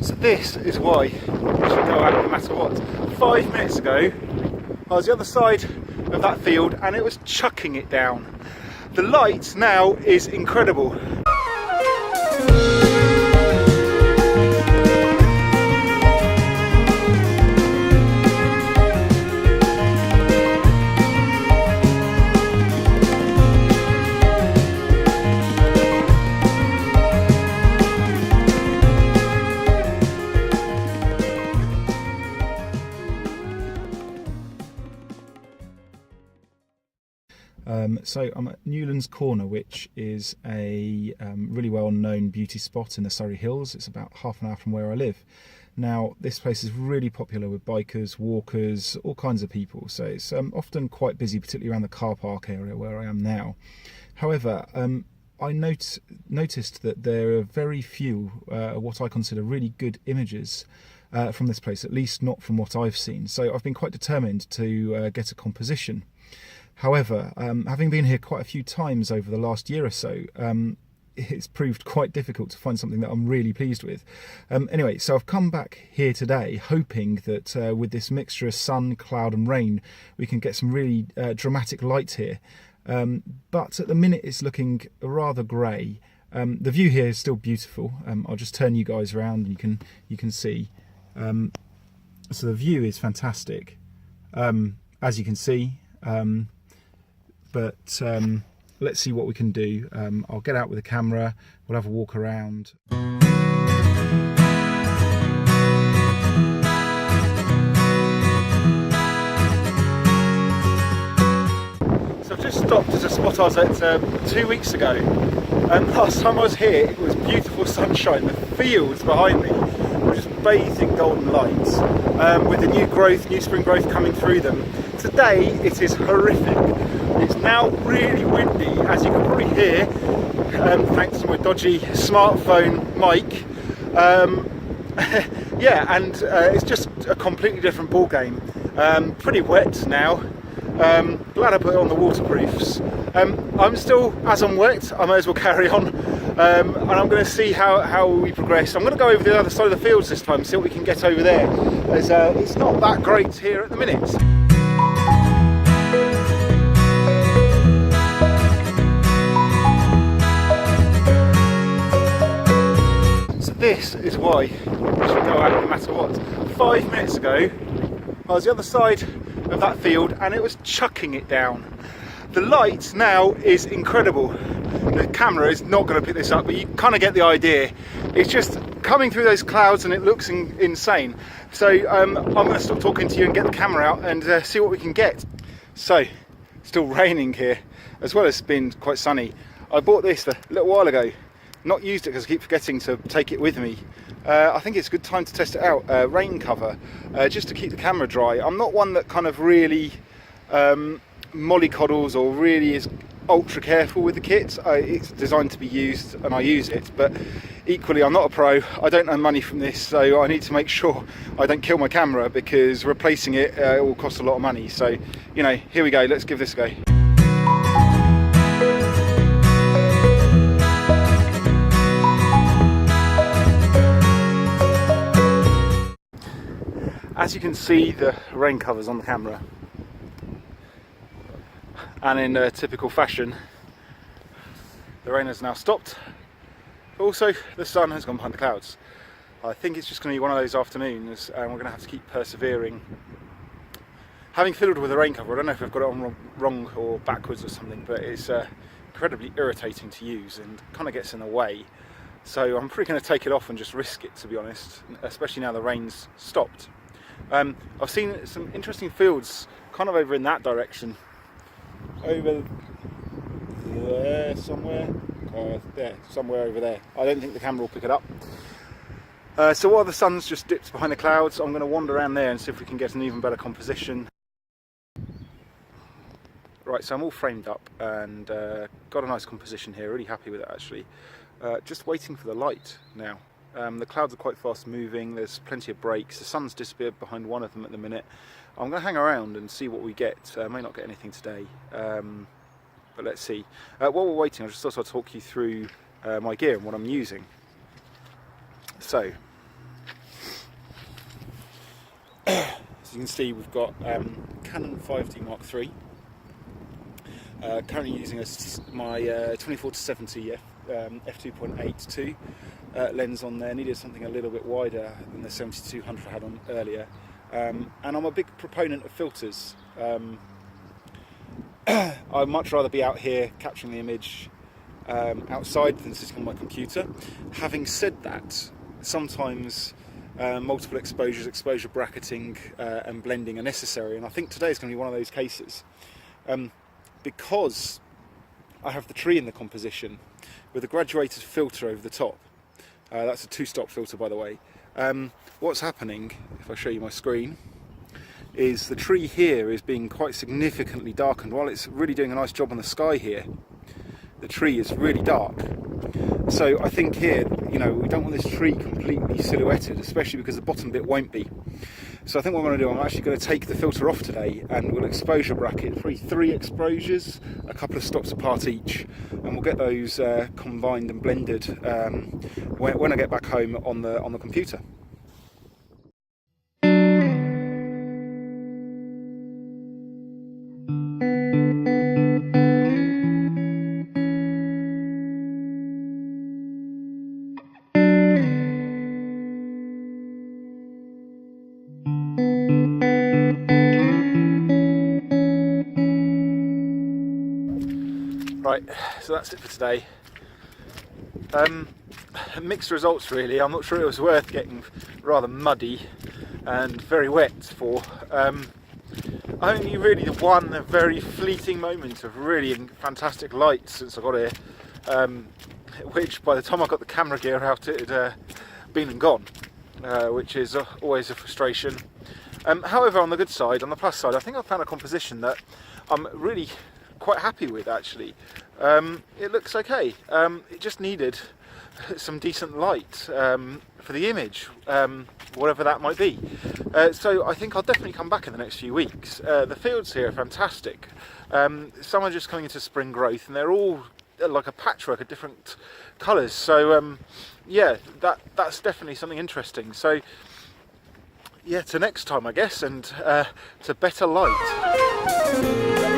So this is why you should go out no matter what. 5 minutes ago, I was the other side of that field and it was chucking it down. The light now is incredible. So I'm at Newlands Corner, which is a really well-known beauty spot in the Surrey Hills. It's about half an hour from where I live. Now, this place is really popular with bikers, walkers, all kinds of people. So it's often quite busy, particularly around the car park area where I am now. However, I noticed that there are very few what I consider really good images from this place, at least not from what I've seen. So I've been quite determined to get a composition. However, having been here quite a few times over the last year or so, it's proved quite difficult to find something that I'm really pleased with. Anyway, so I've come back here today hoping that with this mixture of sun, cloud and rain, we can get some really dramatic light here. But at the minute it's looking rather grey. The view here is still beautiful. I'll just turn you guys around and you can see. So the view is fantastic, as you can see. But let's see what we can do. I'll get out with the camera, we'll have a walk around. So I've just stopped at a spot I was at 2 weeks ago. Last time I was here it was beautiful sunshine, the fields behind me were just bathed in golden lights, with the new spring growth coming through them. Today it is horrific. It's now really windy, as you can probably hear, thanks to my dodgy smartphone mic. Yeah, and it's just a completely different ball game. Pretty wet now. Glad I put on the waterproofs. I'm still, as I'm wet, I may as well carry on. And I'm going to see how we progress. I'm going to go over the other side of the fields this time, see what we can get over there. As it's not that great here at the minute. This is why you should go out no matter what. 5 minutes ago, I was the other side of that field and it was chucking it down. The light now is incredible. The camera is not going to pick this up, but you kind of get the idea. It's just coming through those clouds and it looks insane. So I'm going to stop talking to you and get the camera out and see what we can get. So, still raining here, as well as being quite sunny. I bought this a little while ago. Not used it because I keep forgetting to take it with me. I think it's a good time to test it out. Rain cover, just to keep the camera dry. I'm not one that kind of really mollycoddles or really is ultra careful with the kit. It's designed to be used and I use it, but equally I'm not a pro. I don't earn money from this, so I need to make sure I don't kill my camera, because replacing it will cost a lot of money. So, you know, here we go, let's give this a go. As you can see, the rain cover's on the camera, and in typical fashion, the rain has now stopped. Also, the sun has gone behind the clouds. I think it's just going to be one of those afternoons, and we're going to have to keep persevering. Having fiddled with the rain cover, I don't know if I've got it on wrong or backwards or something, but it's incredibly irritating to use and kind of gets in the way. So I'm probably going to take it off and just risk it, to be honest, especially now the rain's stopped. I've seen some interesting fields kind of over in that direction, over there somewhere, there, somewhere over there. I don't think the camera will pick it up. So while the sun's just dipped behind the clouds, I'm going to wander around there and see if we can get an even better composition. Right, so I'm all framed up and got a nice composition here, really happy with it actually. Just waiting for the light now. The clouds are quite fast moving, there's plenty of breaks, the sun's disappeared behind one of them at the minute. I'm going to hang around and see what we get. I may not get anything today, but let's see. While we're waiting, I just thought I'd talk you through my gear and what I'm using. So, you can see, we've got Canon 5D Mark III. Currently using my 24-70 f2.8 lens on there. Needed something a little bit wider than the 7200 I had on earlier. And I'm a big proponent of filters. I'd much rather be out here capturing the image outside than sitting on my computer. Having said that, sometimes multiple exposures, exposure bracketing and blending are necessary, and I think today is going to be one of those cases. Because I have the tree in the composition with a graduated filter over the top. That's a 2-stop filter, by the way. What's happening, if I show you my screen, is the tree here is being quite significantly darkened. While it's really doing a nice job on the sky here, the tree is really dark. So I think here, we don't want this tree completely silhouetted, especially because the bottom bit won't be. So I think what I'm going to do, I'm actually going to take the filter off today, and we'll exposure bracket three exposures, a couple of stops apart each, and we'll get those combined and blended when I get back home on the computer. Right, so that's it for today. Mixed results really. I'm not sure it was worth getting rather muddy and very wet for. Only really the one very fleeting moment of really fantastic light since I got here, which by the time I got the camera gear out it had been and gone, which is always a frustration. However, on the good side, on the plus side, I think I found a composition that I'm really quite happy with actually. It looks okay. It just needed some decent light for the image, whatever that might be. So I think I'll definitely come back in the next few weeks. The fields here are fantastic. Some are just coming into spring growth, and they're all like a patchwork of different colours. So yeah, that's definitely something interesting. So yeah, to next time I guess, and to better light.